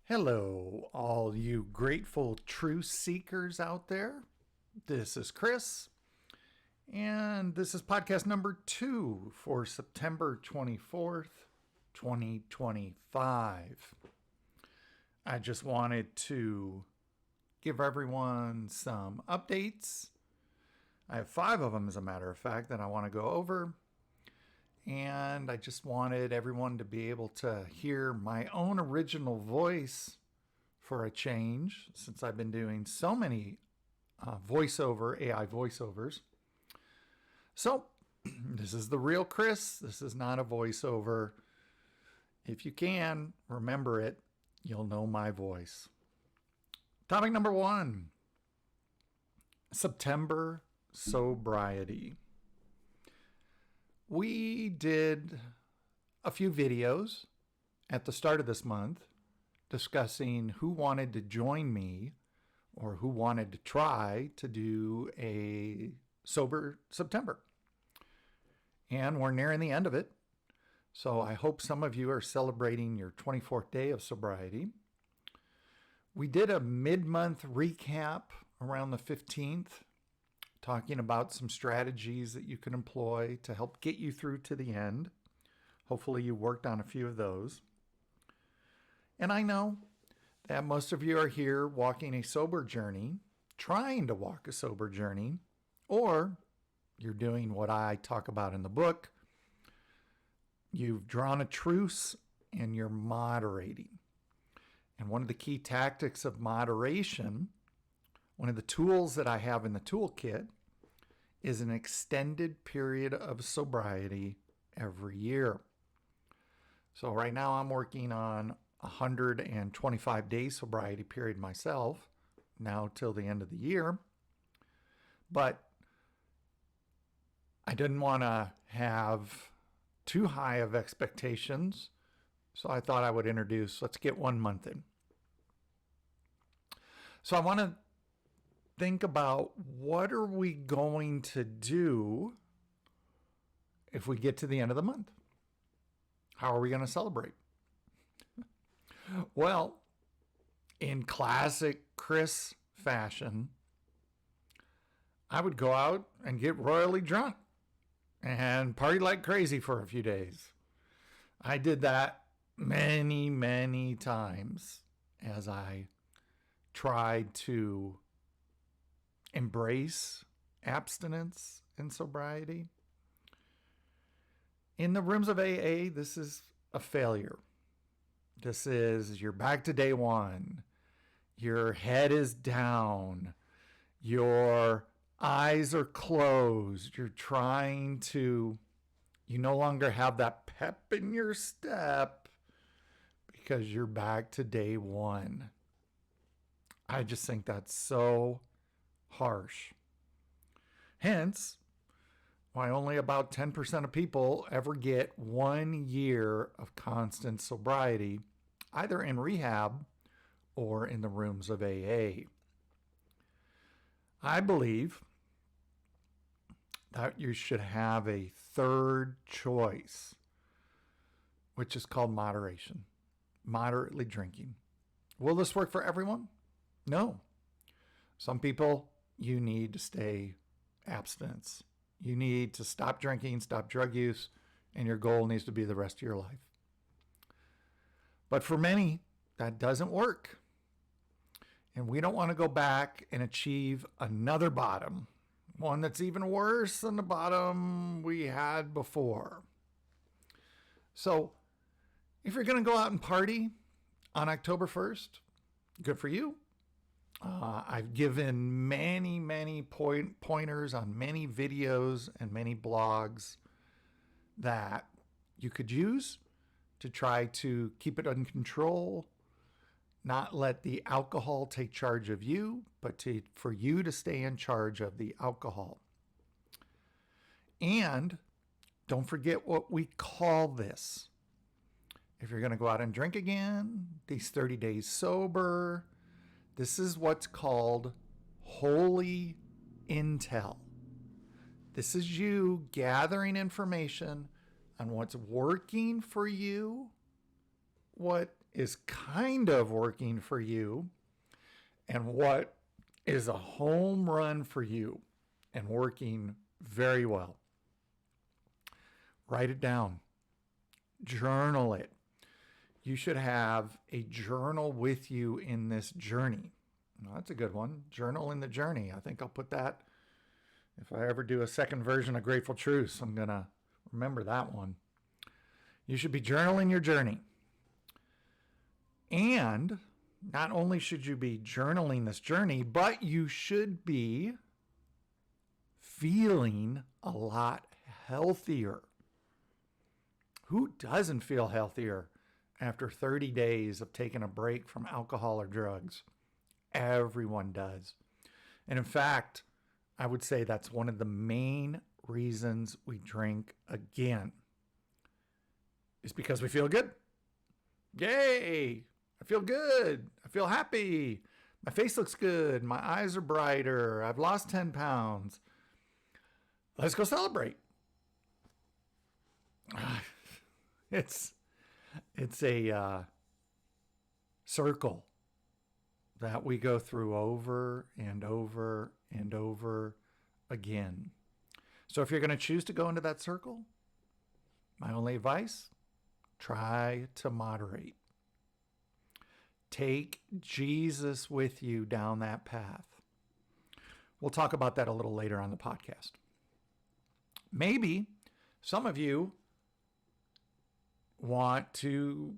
Hello, all you grateful truth seekers out there. This is Chris, and this is podcast number 2 for September 24th, 2025. I just wanted to give everyone some updates. I have 5 of them, as a matter of fact, that I want to go over. And I just wanted everyone to be able to hear my own original voice for a change, since I've been doing so many AI voiceovers. So, this is the real Chris. This is not a voiceover. If you can, remember it. You'll know my voice. Topic number 1. September Sobriety. We did a few videos at the start of this month discussing who wanted to join me or who wanted to try to do a sober September. And we're nearing the end of it. So I hope some of you are celebrating your 24th day of sobriety. We did a mid-month recap around the 15th, talking about some strategies that you can employ to help get you through to the end. Hopefully you worked on a few of those. And I know that most of you are here walking a sober journey, trying to walk a sober journey, or you're doing what I talk about in the book. You've drawn a truce and you're moderating. And one of the key tactics of moderation, one of the tools that I have in the toolkit, is an extended period of sobriety every year. So right now I'm working on 125 day sobriety period myself, now till the end of the year. But I didn't want to have too high of expectations, so I thought I would let's get 1 month in. So I want to think about, what are we going to do if we get to the end of the month? How are we going to celebrate? Well, in classic Chris fashion, I would go out and get royally drunk and party like crazy for a few days. I did that many, many times as I tried to embrace abstinence and sobriety. In the rooms of AA, this is a failure. This is, you're back to day one. Your head is down. Your eyes are closed. You no longer have that pep in your step because you're back to day one. I just think that's so harsh. Hence, why only about 10% of people ever get 1 year of constant sobriety, either in rehab or in the rooms of AA. I believe that you should have a third choice, which is called moderation, moderately drinking. Will this work for everyone? No. Some people, you need to stay abstinence. You need to stop drinking, stop drug use, and your goal needs to be the rest of your life. But for many, that doesn't work. And we don't want to go back and achieve another bottom, one that's even worse than the bottom we had before. So if you're going to go out and party on October 1st, good for you. I've given many pointers on many videos and many blogs that you could use to try to keep it under control, not let the alcohol take charge of you, but for you to stay in charge of the alcohol. And don't forget what we call this. If you're going to go out and drink again, these 30 days sober, this is what's called holy intel. This is you gathering information on what's working for you, what is kind of working for you and what is a home run for you and working very well. Write it down. Journal it. You should have a journal with you in this journey. Well, that's a good one. Journal in the journey. I think I'll put that, if I ever do a second version of Grateful Truce, I'm going to remember that one. You should be journaling your journey. And not only should you be journaling this journey, but you should be feeling a lot healthier. Who doesn't feel healthier after 30 days of taking a break from alcohol or drugs? Everyone does. And in fact, I would say that's one of the main reasons we drink again. Is because we feel good. Yay! I feel good. I feel happy. My face looks good. My eyes are brighter. I've lost 10 pounds. Let's go celebrate. It's a circle that we go through over and over and over again. So if you're going to choose to go into that circle, my only advice, try to moderate. Take Jesus with you down that path. We'll talk about that a little later on the podcast. Maybe some of you want to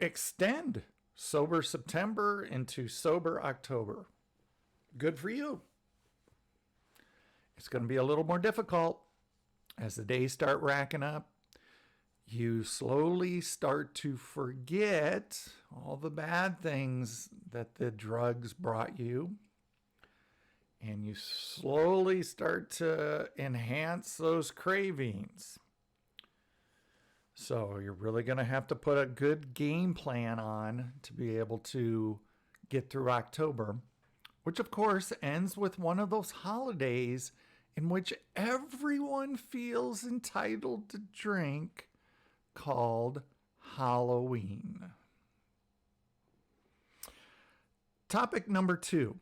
extend Sober September into Sober October. Good for you. It's going to be a little more difficult as the days start racking up. You slowly start to forget all the bad things that the drugs brought you. And you slowly start to enhance those cravings. So you're really going to have to put a good game plan on to be able to get through October, which of course ends with one of those holidays in which everyone feels entitled to drink, called Halloween. Topic number 2,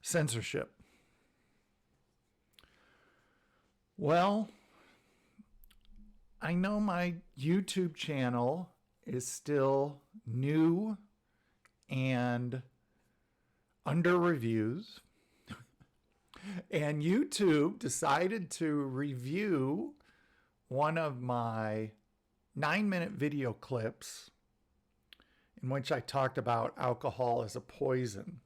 censorship. Well, I know my YouTube channel is still new and under reviews. And YouTube decided to review one of my 9-minute video clips in which I talked about alcohol as a poison.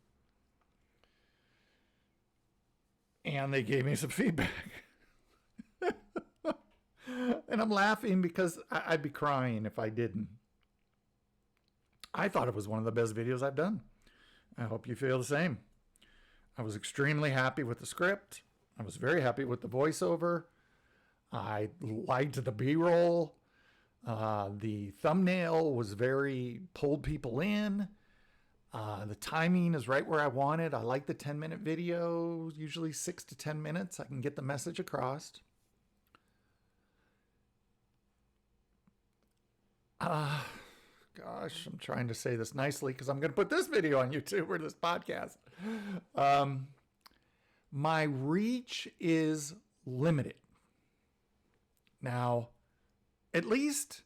And they gave me some feedback. And I'm laughing because I'd be crying if I didn't. I thought it was one of the best videos I've done. I hope you feel the same. I was extremely happy with the script. I was very happy with the voiceover. I liked the B-roll. The thumbnail was pulled people in. The timing is right where I wanted. I like the 10-minute video, usually 6 to 10 minutes. I can get the message across. Gosh, I'm trying to say this nicely because I'm going to put this video on YouTube or this podcast. My reach is limited. Now, at least,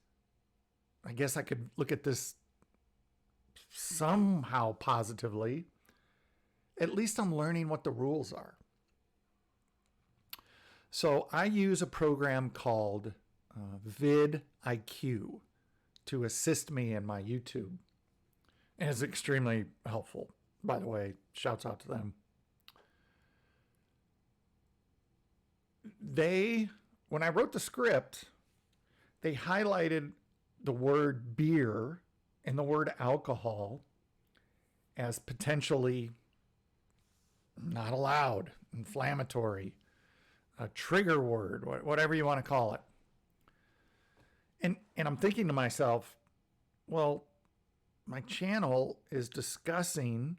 I guess I could look at this somehow positively. At least I'm learning what the rules are. So I use a program called vidIQ to assist me in my YouTube. And it's extremely helpful. By the way, shouts out to them. When I wrote the script, they highlighted the word beer and the word alcohol as potentially not allowed, inflammatory, a trigger word, whatever you want to call it. And I'm thinking to myself, well, my channel is discussing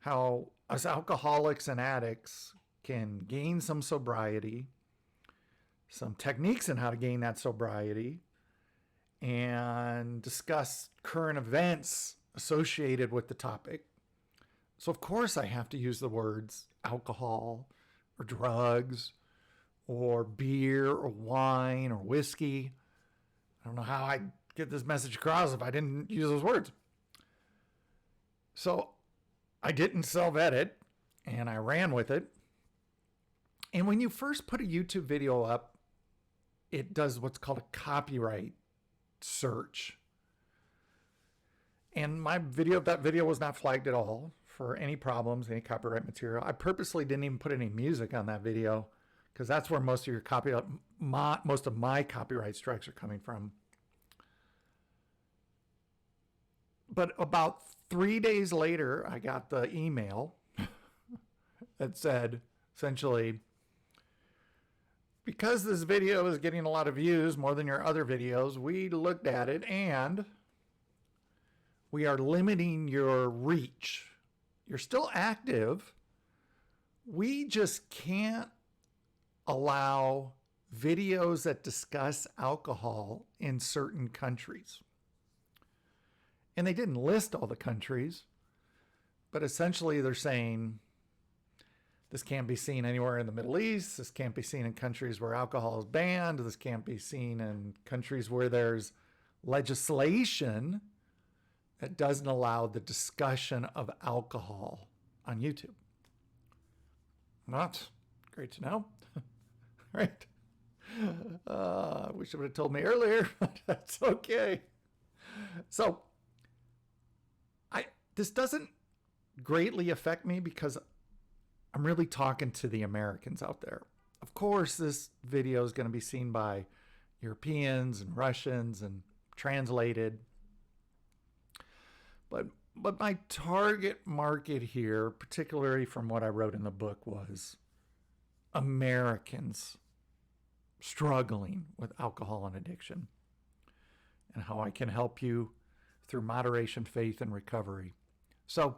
how us alcoholics and addicts can gain some sobriety, some techniques in how to gain that sobriety, and discuss current events associated with the topic. So, of course, I have to use the words alcohol or drugs or beer or wine or whiskey. I don't know how I'd get this message across if I didn't use those words. So I didn't self-edit, and I ran with it. And when you first put a YouTube video up, it does what's called a copyright search. And that video was not flagged at all for any problems, any copyright material. I purposely didn't even put any music on that video because that's where most of my copyright strikes are coming from. But about 3 days later, I got the email that said, essentially, because this video is getting a lot of views, more than your other videos, we looked at it and we are limiting your reach. You're still active. We just can't allow videos that discuss alcohol in certain countries. And they didn't list all the countries, but essentially they're saying this can't be seen anywhere in the Middle East. This can't be seen in countries where alcohol is banned. This can't be seen in countries where there's legislation that doesn't allow the discussion of alcohol on YouTube. Not great to know, right? I wish it would have told me earlier, but that's okay. So this doesn't greatly affect me because I'm really talking to the Americans out there. Of course, this video is going to be seen by Europeans and Russians and translated. But my target market here, particularly from what I wrote in the book, was Americans struggling with alcohol and addiction and how I can help you through moderation, faith, and recovery. So,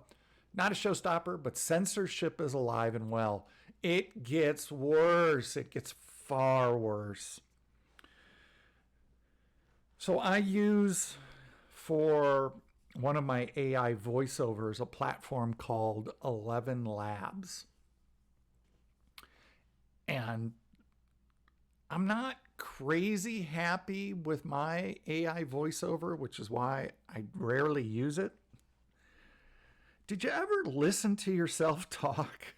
not a showstopper, but censorship is alive and well. It gets worse. It gets far worse. So I use, for one of my AI voiceovers, a platform called 11 Labs. And I'm not crazy happy with my AI voiceover, which is why I rarely use it. Did you ever listen to yourself talk?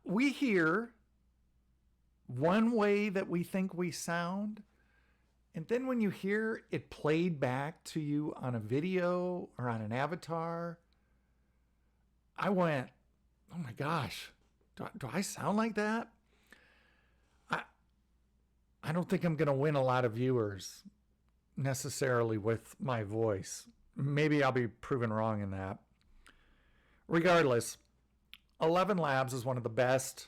We hear one way that we think we sound, and then when you hear it played back to you on a video or on an avatar, I went, oh my gosh, do I sound like that? I don't think I'm going to win a lot of viewers necessarily with my voice. Maybe I'll be proven wrong in that. Regardless, 11 Labs is one of the best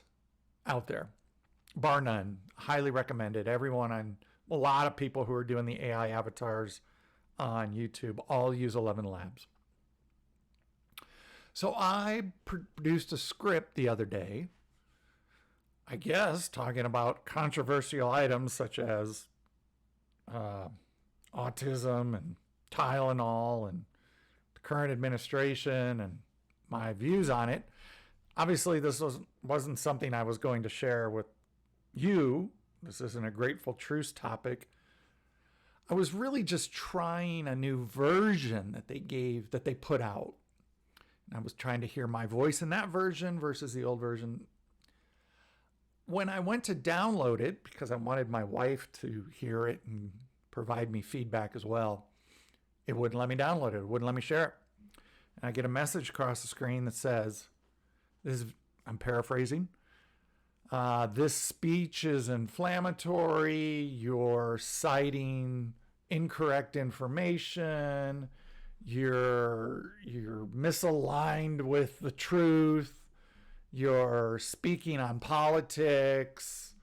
out there, bar none. Highly recommended. A lot of people who are doing the AI avatars on YouTube all use 11 Labs. So I produced a script the other day, I guess, talking about controversial items such as autism and Tylenol and the current administration and my views on it. Obviously, this wasn't something I was going to share with you. This isn't a Grateful Truce topic. I was really just trying a new version that they put out. And I was trying to hear my voice in that version versus the old version. When I went to download it, because I wanted my wife to hear it and provide me feedback as well, it wouldn't let me download it. It wouldn't let me share it. And I get a message across the screen that says, I'm paraphrasing, this speech is inflammatory, you're citing incorrect information, you're misaligned with the truth, you're speaking on politics,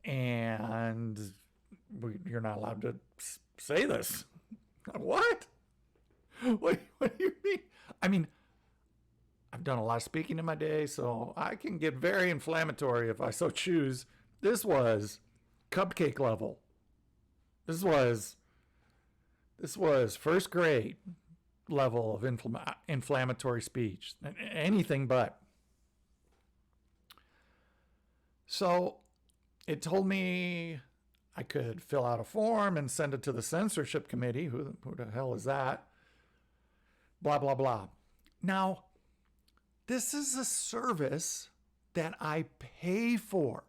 and you're not allowed to say this. What? What do you mean? I mean, I've done a lot of speaking in my day, so I can get very inflammatory if I so choose. This was cupcake level. This was first grade level of inflammatory speech. Anything but. So it told me I could fill out a form and send it to the censorship committee. Who the hell is that? Blah, blah, blah. Now, this is a service that I pay for.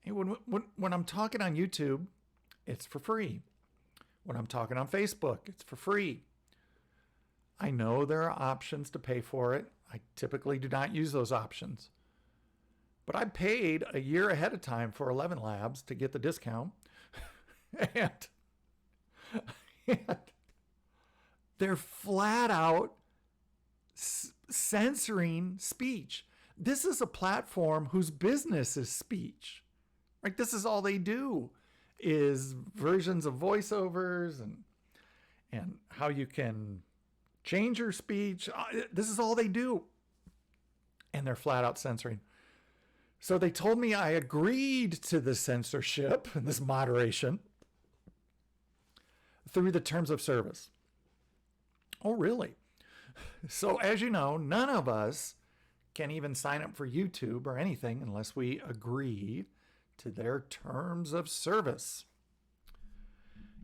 And when I'm talking on YouTube, it's for free. When I'm talking on Facebook, it's for free. I know there are options to pay for it. I typically do not use those options. But I paid a year ahead of time for 11 Labs to get the discount. and they're flat out censoring speech. This is a platform whose business is speech. Right? This is all they do, is versions of voiceovers and how you can change your speech. This is all they do. And they're flat out censoring. So they told me I agreed to the censorship and this moderation through the terms of service. Oh, really? So as you know, none of us can even sign up for YouTube or anything unless we agree to their terms of service.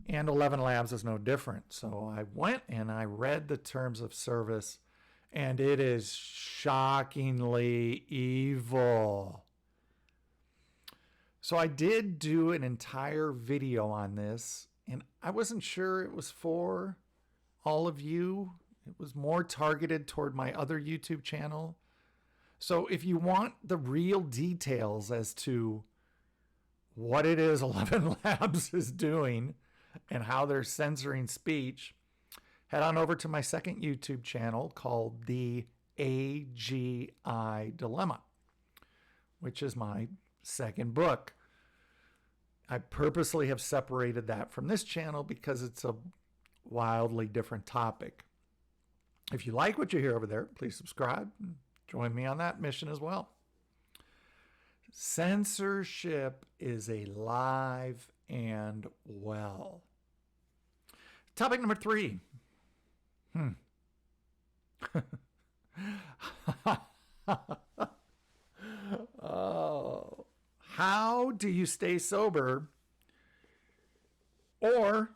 And 11 Labs is no different. So I went and I read the terms of service, and it is shockingly evil. So I did do an entire video on this, and I wasn't sure it was for all of you. It was more targeted toward my other YouTube channel. So if you want the real details as to what it is 11 Labs is doing and how they're censoring speech, head on over to my second YouTube channel called The AGI Dilemma, which is my second book. I purposely have separated that from this channel because it's a wildly different topic. If you like what you hear over there, please subscribe and join me on that mission as well. Censorship is alive and well. Topic number 3. Oh, how do you stay sober or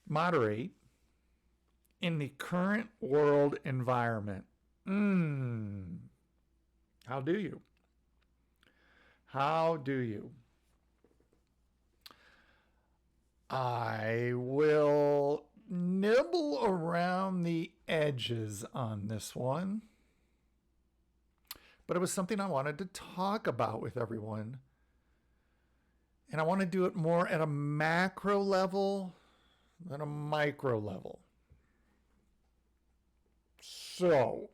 moderate in the current world environment? How do you? How do you? I will nibble around the edges on this one, but it was something I wanted to talk about with everyone. And I want to do it more at a macro level than a micro level. So,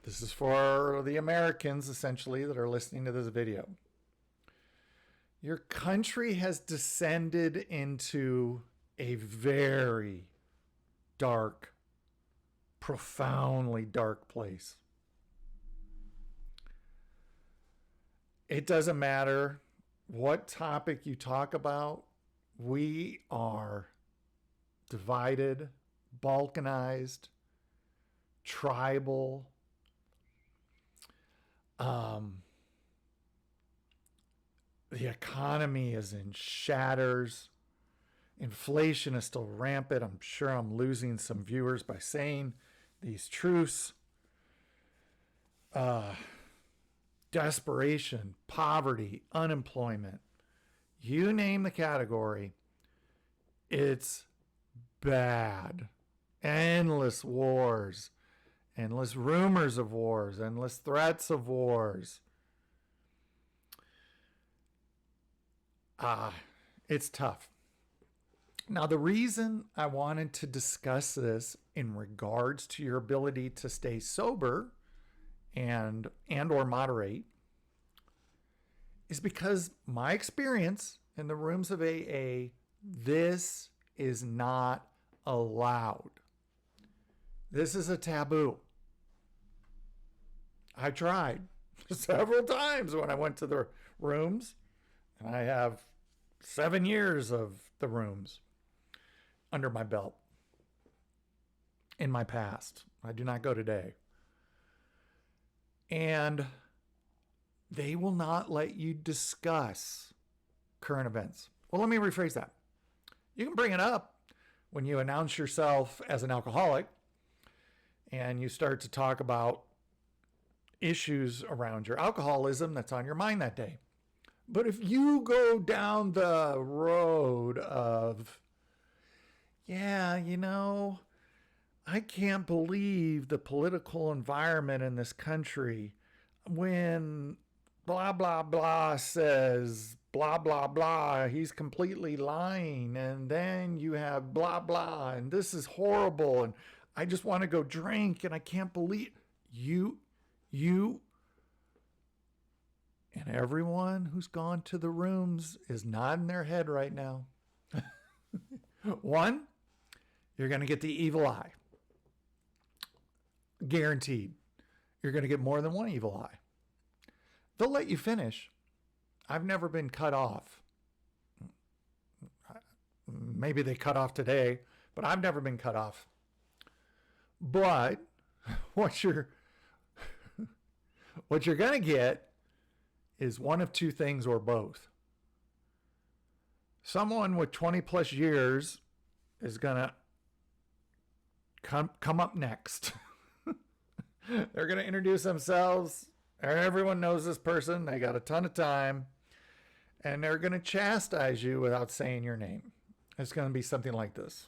this is for the Americans, essentially, that are listening to this video. Your country has descended into a very dark, profoundly dark place. It doesn't matter what topic you talk about. We are divided, balkanized, tribal. The economy is in shatters. Inflation is still rampant. I'm sure I'm losing some viewers by saying these truths. Desperation, poverty, unemployment. You name the category, it's bad. Endless wars, endless rumors of wars, endless threats of wars. It's tough. Now, the reason I wanted to discuss this in regards to your ability to stay sober and or moderate is because my experience in the rooms of AA, this is not allowed. This is a taboo. I tried several times when I went to the rooms. And I have 7 years of the rooms under my belt in my past. I do not go today. And they will not let you discuss current events. Well, let me rephrase that. You can bring it up when you announce yourself as an alcoholic and you start to talk about issues around your alcoholism that's on your mind that day. But if you go down the road of, yeah, you know, I can't believe the political environment in this country when blah, blah, blah says blah, blah, blah, he's completely lying. And then you have blah, blah, and this is horrible. And I just want to go drink and I can't believe you, and everyone who's gone to the rooms is nodding their head right now. One, you're going to get the evil eye. Guaranteed. You're going to get more than one evil eye. They'll let you finish. I've never been cut off. Maybe they cut off today, but I've never been cut off. But what you're going to get is one of two things or both. Someone with 20 plus years is going to come up next. They're going to introduce themselves. Everyone knows this person. They got a ton of time. And they're going to chastise you without saying your name. It's going to be something like this.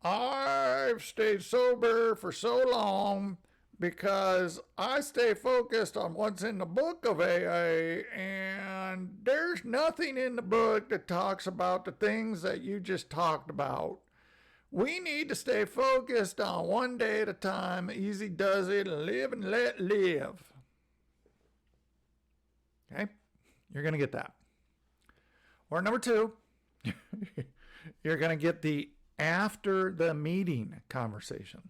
I've stayed sober for so long because I stay focused on what's in the book of AA, and there's nothing in the book that talks about the things that you just talked about. We need to stay focused on one day at a time, easy does it, live and let live. Okay? You're going to get that. Or number two, you're going to get the after the meeting conversation.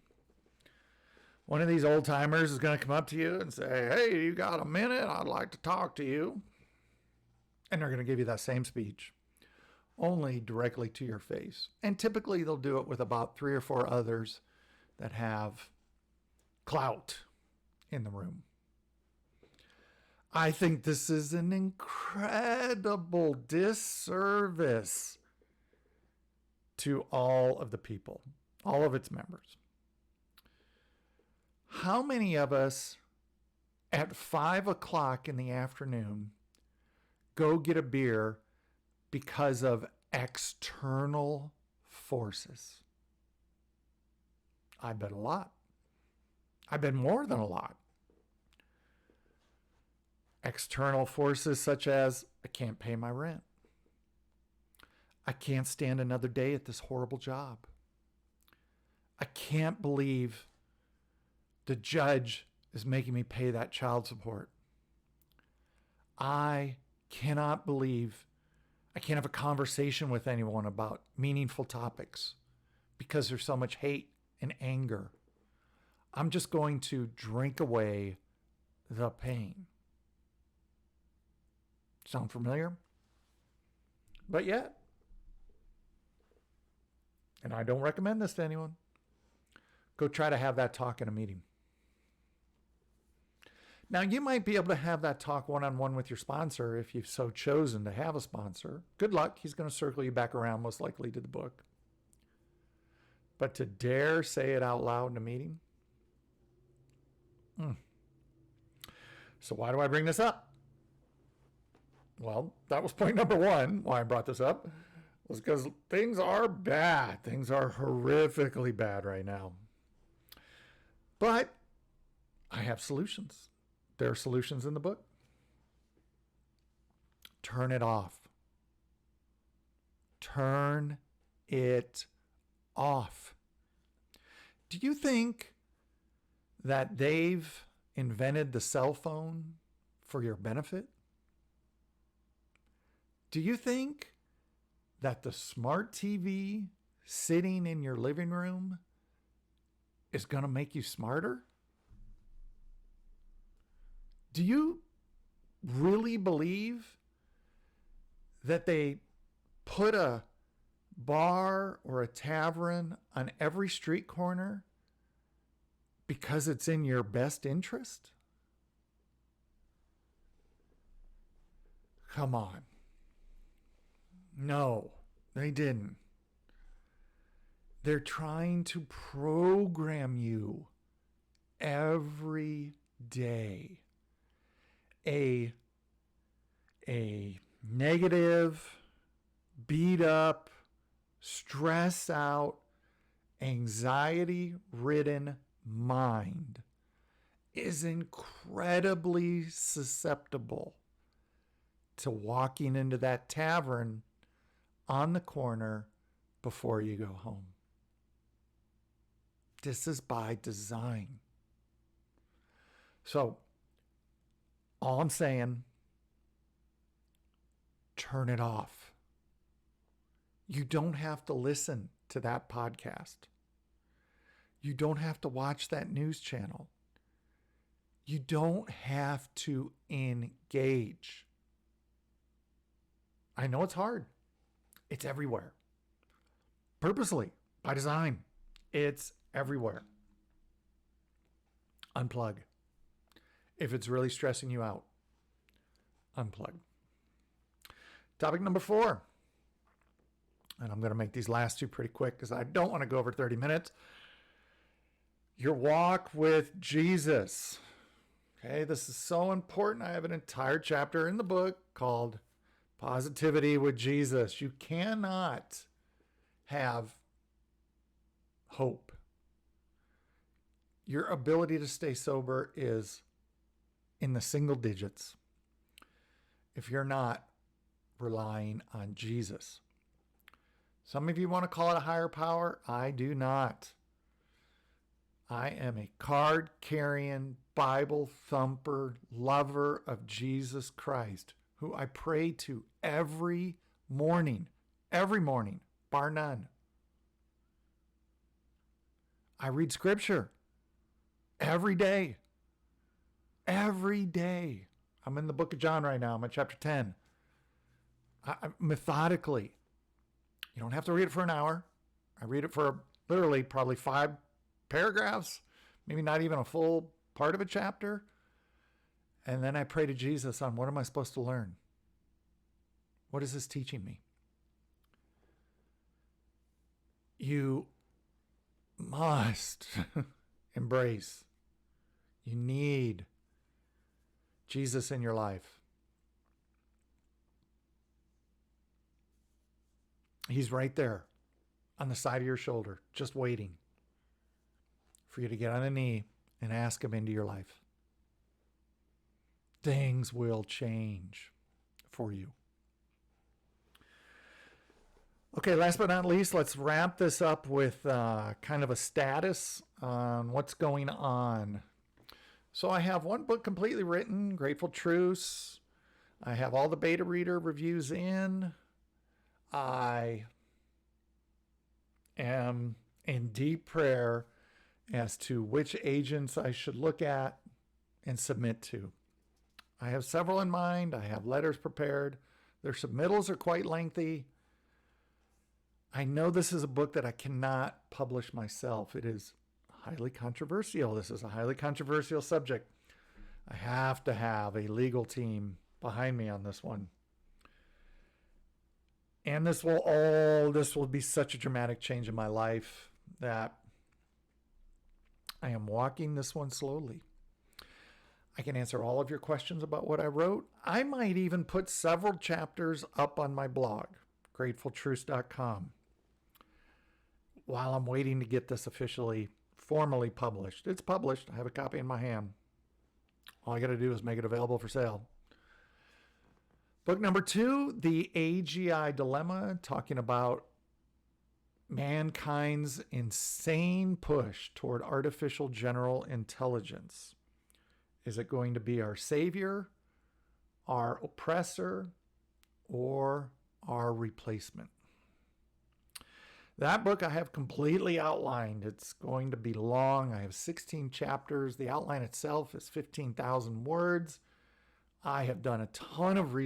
One of these old timers is going to come up to you and say, hey, you got a minute? I'd like to talk to you. And they're going to give you that same speech, only directly to your face. And typically they'll do it with about 3 or 4 others that have clout in the room. I think this is an incredible disservice to all of the people, all of its members. How many of us at 5 o'clock in the afternoon go get a beer because of external forces? I bet a lot. I bet more than a lot. External forces such as, I can't pay my rent. I can't stand another day at this horrible job. I can't believe the judge is making me pay that child support. I cannot believe I can't have a conversation with anyone about meaningful topics because there's so much hate and anger. I'm just going to drink away the pain. Sound familiar? But yet, and I don't recommend this to anyone, go try to have that talk in a meeting. Now, you might be able to have that talk one-on-one with your sponsor if you've so chosen to have a sponsor. Good luck. He's going to circle you back around, most likely, to the book. But to dare say it out loud in a meeting? So why do I bring this up? Well, that was point number 1, why I brought this up, was because things are bad. Things are horrifically bad right now. But I have solutions. There are solutions in the book. Turn it off. Turn it off. Do you think that they've invented the cell phone for your benefit? Do you think that the smart TV sitting in your living room is going to make you smarter? Do you really believe that they put a bar or a tavern on every street corner because it's in your best interest? Come on. No, they didn't. They're trying to program you every day a negative, beat up, stress out, anxiety ridden mind is incredibly susceptible to walking into that tavern on the corner before you go home. This is by design. So, all I'm saying, turn it off. You don't have to listen to that podcast. You don't have to watch that news channel. You don't have to engage. I know it's hard. It's everywhere. Purposely, by design, it's everywhere. Unplug. If it's really stressing you out, unplug. Topic number 4. And I'm going to make these last two pretty quick because I don't want to go over 30 minutes. Your walk with Jesus. Okay, this is so important. I have an entire chapter in the book called Positivity with Jesus. You cannot have hope. Your ability to stay sober is in the single digits if you're not relying on Jesus. Some of you want to call it a higher power. I do not. I am a card-carrying, Bible thumper, lover of Jesus Christ, who I pray to every morning, bar none. I read scripture every day. Every day. I'm in the book of John right now. I'm at chapter 10. Methodically. You don't have to read it for an hour. I read it for literally probably 5 paragraphs, maybe not even a full part of a chapter. And then I pray to Jesus on what am I supposed to learn? What is this teaching me? You must embrace. You need Jesus in your life. He's right there on the side of your shoulder, just waiting for you to get on a knee and ask him into your life. Things will change for you. Okay, last but not least, let's wrap this up with kind of a status on what's going on. So I have one book completely written, Grateful Truce. I have all the beta reader reviews in. I am in deep prayer as to which agents I should look at and submit to. I have several in mind. I have letters prepared. Their submittals are quite lengthy. I know this is a book that I cannot publish myself. It is highly controversial. This is a highly controversial subject. I have to have a legal team behind me on this one. And this will be such a dramatic change in my life that I am walking this one slowly. I can answer all of your questions about what I wrote. I might even put several chapters up on my blog, gratefultruce.com, while I'm waiting to get this formally published. It's published. I have a copy in my hand. All I got to do is make it available for sale. Book number 2, The AGI Dilemma, talking about mankind's insane push toward artificial general intelligence. Is it going to be our savior, our oppressor, or our replacement? That book I have completely outlined. It's going to be long. I have 16 chapters. The outline itself is 15,000 words. I have done a ton of research